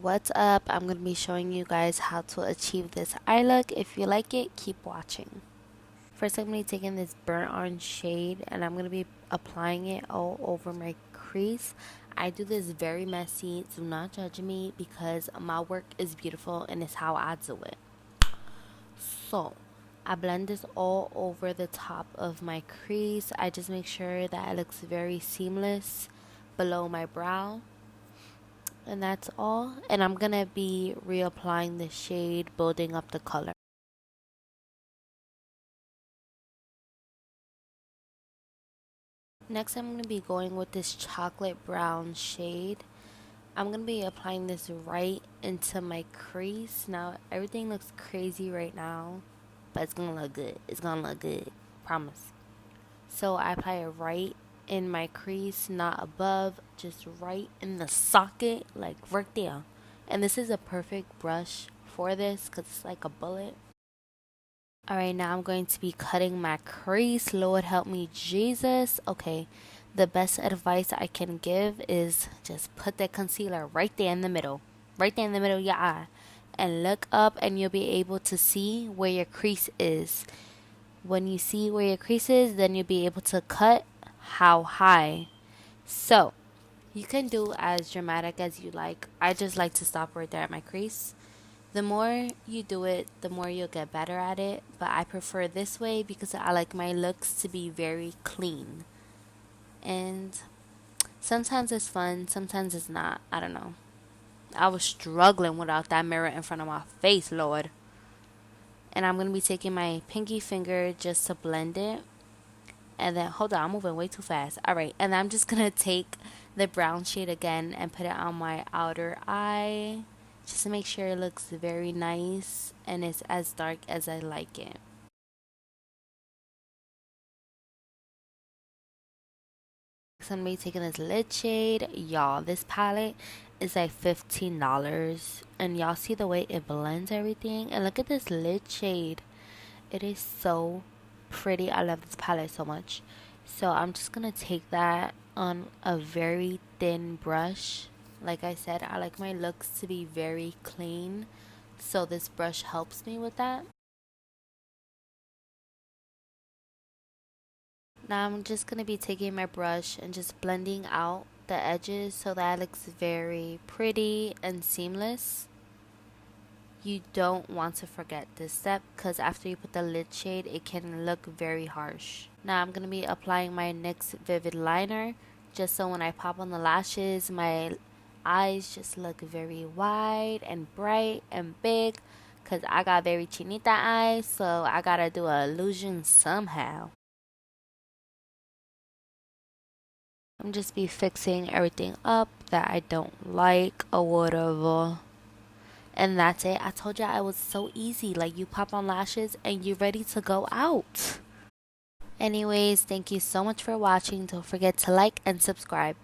What's up? I'm going to be showing you guys how to achieve this eye look. If you like it, keep watching. First, I'm going to be taking this burnt orange shade and I'm going to be applying it all over my crease. I do this very messy. Do not judge me because my work is beautiful and it's how I do it. So, I blend this all over the top of my crease. I just make sure that it looks very seamless below my brow. And that's all. And I'm gonna be reapplying the shade, building up the color. Next, I'm gonna be going with this chocolate brown shade. I'm gonna be applying this right into my crease. Now, everything looks crazy right now, but it's gonna look good. It's gonna look good. Promise. So I apply it right in my crease, not above, just right in the socket, like right there. And this is a perfect brush for this because it's like a bullet. Alright, now I'm going to be cutting my crease. Lord help me, Jesus. Okay, the best advice I can give is just put that concealer right there in the middle. Right there in the middle of your eye. And look up and you'll be able to see where your crease is. When you see where your crease is, then you'll be able to cut how high. So, you can do as dramatic as you like. I just like to stop right there at my crease. The more you do it, the more you'll get better at it. But I prefer this way because I like my looks to be very clean. And sometimes it's fun, sometimes it's not. I don't know. I was struggling without that mirror in front of my face, Lord. And I'm going to be taking my pinky finger just to blend it. And then, hold on, I'm moving way too fast. Alright, and I'm just going to take the brown shade again and put it on my outer eye. Just to make sure it looks very nice and it's as dark as I like it. So I'm going to be taking this lid shade. Y'all, this palette is like $15. And y'all see the way it blends everything? And look at this lid shade. It is so pretty. I love this palette so much. So I'm just going to take that on a very thin brush. Like I said, I like my looks to be very clean. So this brush helps me with that. Now I'm just going to be taking my brush and just blending out the edges so that it looks very pretty and seamless. You don't want to forget this step because after you put the lid shade, it can look very harsh. Now I'm going to be applying my NYX Vivid Liner just so when I pop on the lashes, my eyes just look very wide and bright and big because I got very chinita eyes, so I gotta do an illusion somehow. I'm just be fixing everything up that I don't like or whatever. And that's it. I told you it was so easy. Like, you pop on lashes and you're ready to go out. Anyways, thank you so much for watching. Don't forget to like and subscribe.